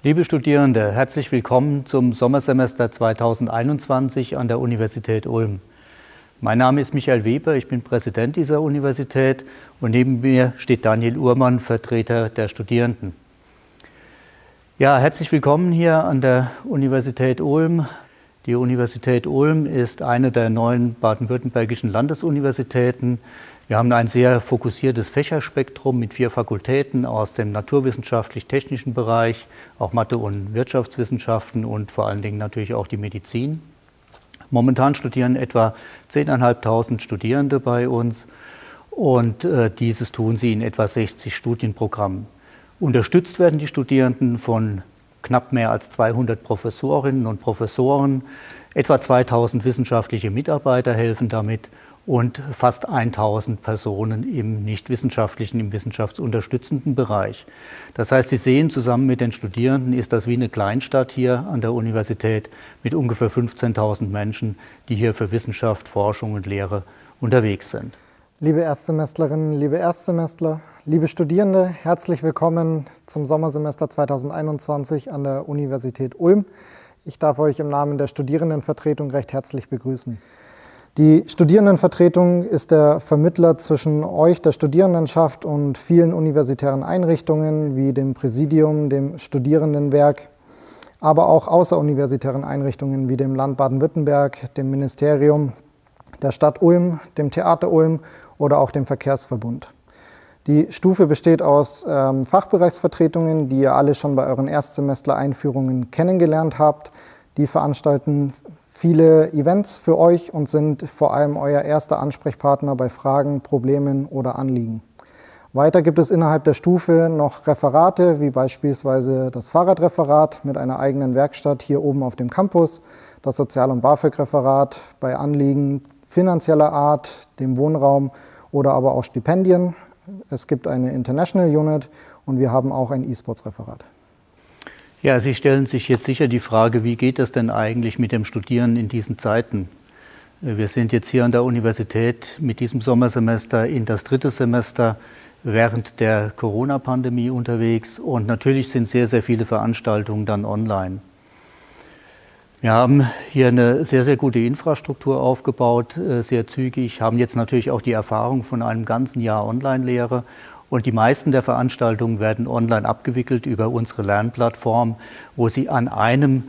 Liebe Studierende, herzlich willkommen zum Sommersemester 2021 an der Universität Ulm. Mein Name ist Michael Weber, ich bin Präsident dieser Universität und neben mir steht Daniel Uhrmann, Vertreter der Studierenden. Ja, herzlich willkommen hier an der Universität Ulm. Die Universität Ulm ist eine der 9 baden-württembergischen Landesuniversitäten. Wir haben ein sehr fokussiertes Fächerspektrum mit 4 Fakultäten aus dem naturwissenschaftlich-technischen Bereich, auch Mathe- und Wirtschaftswissenschaften und vor allen Dingen natürlich auch die Medizin. Momentan studieren etwa 10.500 Studierende bei uns und dieses tun sie in etwa 60 Studienprogrammen. Unterstützt werden die Studierenden von knapp mehr als 200 Professorinnen und Professoren, etwa 2000 wissenschaftliche Mitarbeiter helfen damit und fast 1000 Personen im nichtwissenschaftlichen, im wissenschaftsunterstützenden Bereich. Das heißt, Sie sehen, zusammen mit den Studierenden ist das wie eine Kleinstadt hier an der Universität mit ungefähr 15.000 Menschen, die hier für Wissenschaft, Forschung und Lehre unterwegs sind. Liebe Erstsemestrerinnen, liebe Erstsemestler, liebe Studierende, herzlich willkommen zum Sommersemester 2021 an der Universität Ulm. Ich darf euch im Namen der Studierendenvertretung recht herzlich begrüßen. Die Studierendenvertretung ist der Vermittler zwischen euch, der Studierendenschaft, und vielen universitären Einrichtungen wie dem Präsidium, dem Studierendenwerk, aber auch außeruniversitären Einrichtungen wie dem Land Baden-Württemberg, dem Ministerium, der Stadt Ulm, dem Theater Ulm oder auch dem Verkehrsverbund. Die Stufe besteht aus Fachbereichsvertretungen, die ihr alle schon bei euren Erstsemester-Einführungen kennengelernt habt. Die veranstalten viele Events für euch und sind vor allem euer erster Ansprechpartner bei Fragen, Problemen oder Anliegen. Weiter gibt es innerhalb der Stufe noch Referate, wie beispielsweise das Fahrradreferat mit einer eigenen Werkstatt hier oben auf dem Campus, das Sozial- und BAföG-Referat bei Anliegen finanzieller Art, dem Wohnraum oder aber auch Stipendien. Es gibt eine International Unit und wir haben auch ein E-Sports-Referat. Ja, Sie stellen sich jetzt sicher die Frage, wie geht das denn eigentlich mit dem Studieren in diesen Zeiten? Wir sind jetzt hier an der Universität mit diesem Sommersemester in das 3. Semester während der Corona-Pandemie unterwegs und natürlich sind sehr, sehr viele Veranstaltungen dann online. Wir haben hier eine sehr, sehr gute Infrastruktur aufgebaut, sehr zügig, haben jetzt natürlich auch die Erfahrung von einem ganzen Jahr Online-Lehre. Und die meisten der Veranstaltungen werden online abgewickelt über unsere Lernplattform, wo Sie an einem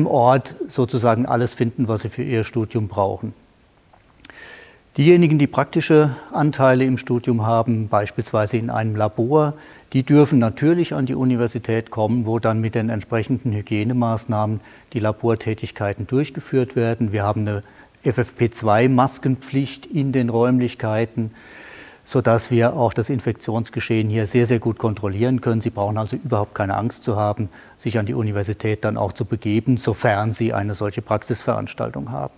Ort sozusagen alles finden, was Sie für Ihr Studium brauchen. Diejenigen, die praktische Anteile im Studium haben, beispielsweise in einem Labor, die dürfen natürlich an die Universität kommen, wo dann mit den entsprechenden Hygienemaßnahmen die Labortätigkeiten durchgeführt werden. Wir haben eine FFP2-Maskenpflicht in den Räumlichkeiten, sodass wir auch das Infektionsgeschehen hier sehr, sehr gut kontrollieren können. Sie brauchen also überhaupt keine Angst zu haben, sich an die Universität dann auch zu begeben, sofern Sie eine solche Praxisveranstaltung haben.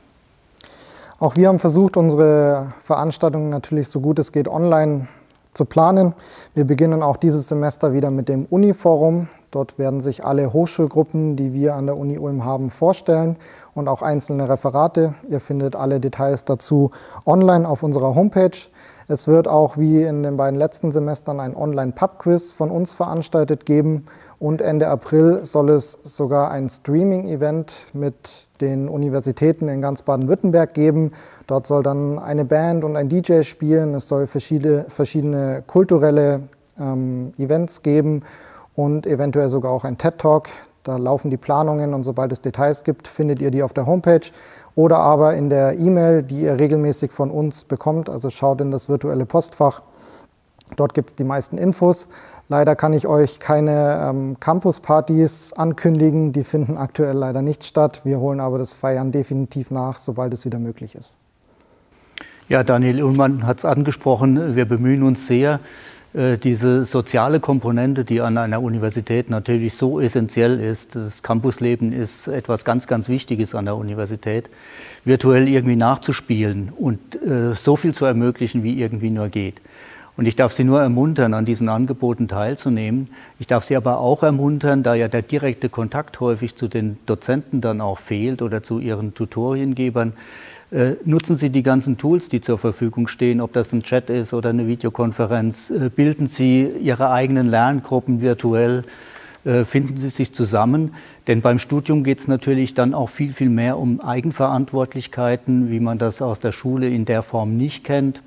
Auch wir haben versucht, unsere Veranstaltungen natürlich so gut es geht online zu planen. Wir beginnen auch dieses Semester wieder mit dem Uni-Forum. Dort werden sich alle Hochschulgruppen, die wir an der Uni Ulm haben, vorstellen und auch einzelne Referate. Ihr findet alle Details dazu online auf unserer Homepage. Es wird auch wie in den beiden letzten Semestern ein Online-Pub-Quiz von uns veranstaltet geben und Ende April soll es sogar ein Streaming-Event mit den Universitäten in ganz Baden-Württemberg geben. Dort soll dann eine Band und ein DJ spielen, es soll verschiedene kulturelle Events geben und eventuell sogar auch ein TED-Talk. Da laufen die Planungen und sobald es Details gibt, findet ihr die auf der Homepage. Oder aber in der E-Mail, die ihr regelmäßig von uns bekommt, also schaut in das virtuelle Postfach. Dort gibt es die meisten Infos. Leider kann ich euch keine Campus-Partys ankündigen, die finden aktuell leider nicht statt. Wir holen aber das Feiern definitiv nach, sobald es wieder möglich ist. Ja, Daniel Ullmann hat es angesprochen, wir bemühen uns sehr, diese soziale Komponente, die an einer Universität natürlich so essentiell ist, das Campusleben ist etwas ganz, ganz Wichtiges an der Universität, virtuell irgendwie nachzuspielen und so viel zu ermöglichen, wie irgendwie nur geht. Und ich darf Sie nur ermuntern, an diesen Angeboten teilzunehmen. Ich darf Sie aber auch ermuntern, da ja der direkte Kontakt häufig zu den Dozenten dann auch fehlt oder zu Ihren Tutoriengebern, nutzen Sie die ganzen Tools, die zur Verfügung stehen, ob das ein Chat ist oder eine Videokonferenz. Bilden Sie Ihre eigenen Lerngruppen virtuell. finden Sie sich zusammen. Denn beim Studium geht es natürlich dann auch viel, viel mehr um Eigenverantwortlichkeiten, wie man das aus der Schule in der Form nicht kennt.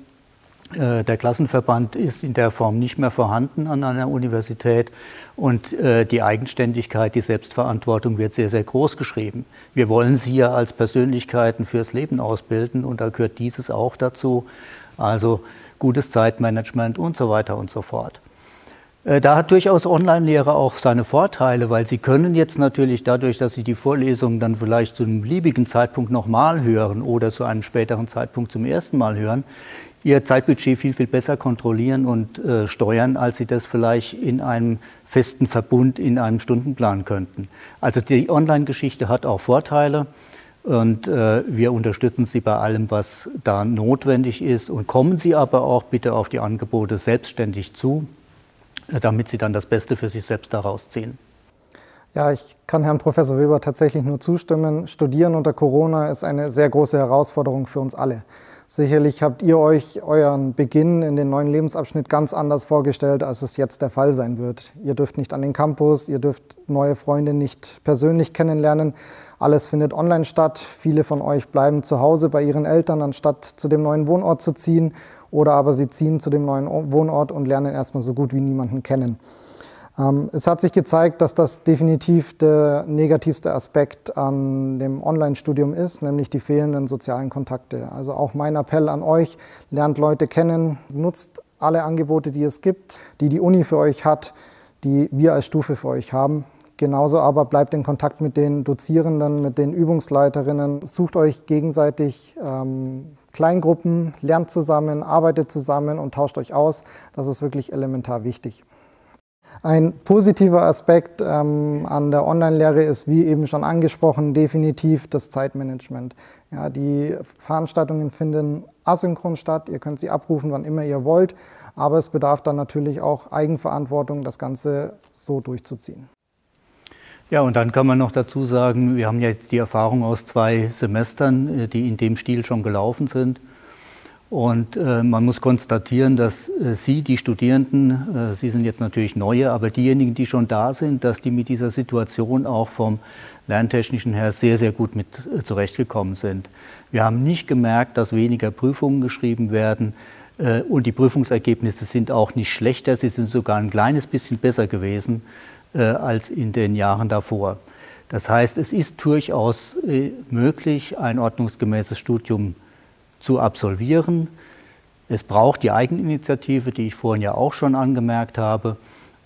Der Klassenverband ist in der Form nicht mehr vorhanden an einer Universität und die Eigenständigkeit, die Selbstverantwortung wird sehr, sehr groß geschrieben. Wir wollen Sie ja als Persönlichkeiten fürs Leben ausbilden und da gehört dieses auch dazu, also gutes Zeitmanagement und so weiter und so fort. Da hat durchaus Online-Lehre auch seine Vorteile, weil Sie können jetzt natürlich dadurch, dass Sie die Vorlesungen dann vielleicht zu einem beliebigen Zeitpunkt nochmal hören oder zu einem späteren Zeitpunkt zum ersten Mal hören, Ihr Zeitbudget viel, viel besser kontrollieren und steuern, als Sie das vielleicht in einem festen Verbund in einem Stundenplan könnten. Also die Online-Geschichte hat auch Vorteile und wir unterstützen Sie bei allem, was da notwendig ist. Und kommen Sie aber auch bitte auf die Angebote selbstständig zu, damit Sie dann das Beste für sich selbst daraus ziehen. Ja, ich kann Herrn Professor Weber tatsächlich nur zustimmen. Studieren unter Corona ist eine sehr große Herausforderung für uns alle. Sicherlich habt ihr euch euren Beginn in den neuen Lebensabschnitt ganz anders vorgestellt, als es jetzt der Fall sein wird. Ihr dürft nicht an den Campus, ihr dürft neue Freunde nicht persönlich kennenlernen. Alles findet online statt. Viele von euch bleiben zu Hause bei ihren Eltern, anstatt zu dem neuen Wohnort zu ziehen. Oder aber sie ziehen zu dem neuen Wohnort und lernen erstmal so gut wie niemanden kennen. Es hat sich gezeigt, dass das definitiv der negativste Aspekt an dem Online-Studium ist, nämlich die fehlenden sozialen Kontakte. Also auch mein Appell an euch, lernt Leute kennen, nutzt alle Angebote, die es gibt, die die Uni für euch hat, die wir als Stufe für euch haben. Genauso aber bleibt in Kontakt mit den Dozierenden, mit den Übungsleiterinnen, sucht euch gegenseitig Kleingruppen, lernt zusammen, arbeitet zusammen und tauscht euch aus. Das ist wirklich elementar wichtig. Ein positiver Aspekt an der Online-Lehre ist, wie eben schon angesprochen, definitiv das Zeitmanagement. Ja, die Veranstaltungen finden asynchron statt, ihr könnt sie abrufen, wann immer ihr wollt, aber es bedarf dann natürlich auch Eigenverantwortung, das Ganze so durchzuziehen. Ja, und dann kann man noch dazu sagen, wir haben ja jetzt die Erfahrung aus 2 Semestern, die in dem Stil schon gelaufen sind. Und man muss konstatieren, dass Sie, die Studierenden, Sie sind jetzt natürlich Neue, aber diejenigen, die schon da sind, dass die mit dieser Situation auch vom Lerntechnischen her sehr, sehr gut mit zurechtgekommen sind. Wir haben nicht gemerkt, dass weniger Prüfungen geschrieben werden und die Prüfungsergebnisse sind auch nicht schlechter, sie sind sogar ein kleines bisschen besser gewesen als in den Jahren davor. Das heißt, es ist durchaus möglich, ein ordnungsgemäßes Studium zu absolvieren. Es braucht die Eigeninitiative, die ich vorhin ja auch schon angemerkt habe.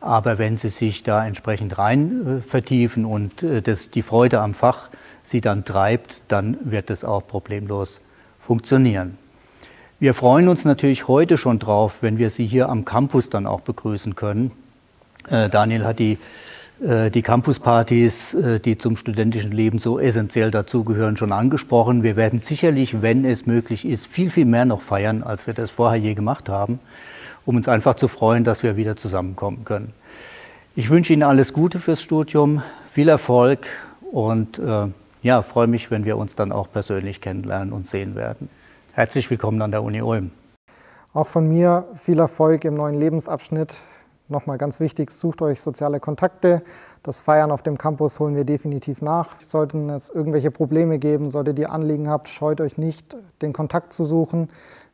Aber wenn Sie sich da entsprechend rein vertiefen und die Freude am Fach Sie dann treibt, dann wird es auch problemlos funktionieren. Wir freuen uns natürlich heute schon drauf, wenn wir Sie hier am Campus dann auch begrüßen können. Daniel hat die Campuspartys, die zum studentischen Leben so essentiell dazugehören, schon angesprochen. Wir werden sicherlich, wenn es möglich ist, viel, viel mehr noch feiern, als wir das vorher je gemacht haben, um uns einfach zu freuen, dass wir wieder zusammenkommen können. Ich wünsche Ihnen alles Gute fürs Studium, viel Erfolg und ja, freue mich, wenn wir uns dann auch persönlich kennenlernen und sehen werden. Herzlich willkommen an der Uni Ulm. Auch von mir viel Erfolg im neuen Lebensabschnitt. Nochmal ganz wichtig, sucht euch soziale Kontakte. Das Feiern auf dem Campus holen wir definitiv nach. Sollten es irgendwelche Probleme geben, solltet ihr Anliegen habt, scheut euch nicht, den Kontakt zu suchen.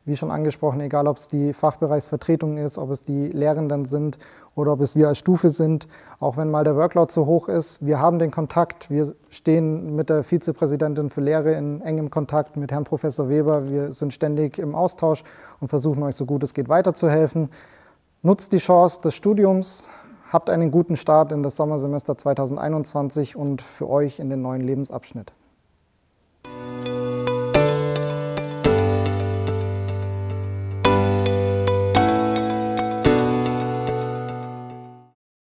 Wie schon angesprochen, egal ob es die Fachbereichsvertretung ist, ob es die Lehrenden sind oder ob es wir als Stufe sind. Auch wenn mal der Workload zu hoch ist, wir haben den Kontakt. Wir stehen mit der Vizepräsidentin für Lehre in engem Kontakt, mit Herrn Professor Weber. Wir sind ständig im Austausch und versuchen euch so gut es geht weiterzuhelfen. Nutzt die Chance des Studiums, habt einen guten Start in das Sommersemester 2021 und für euch in den neuen Lebensabschnitt.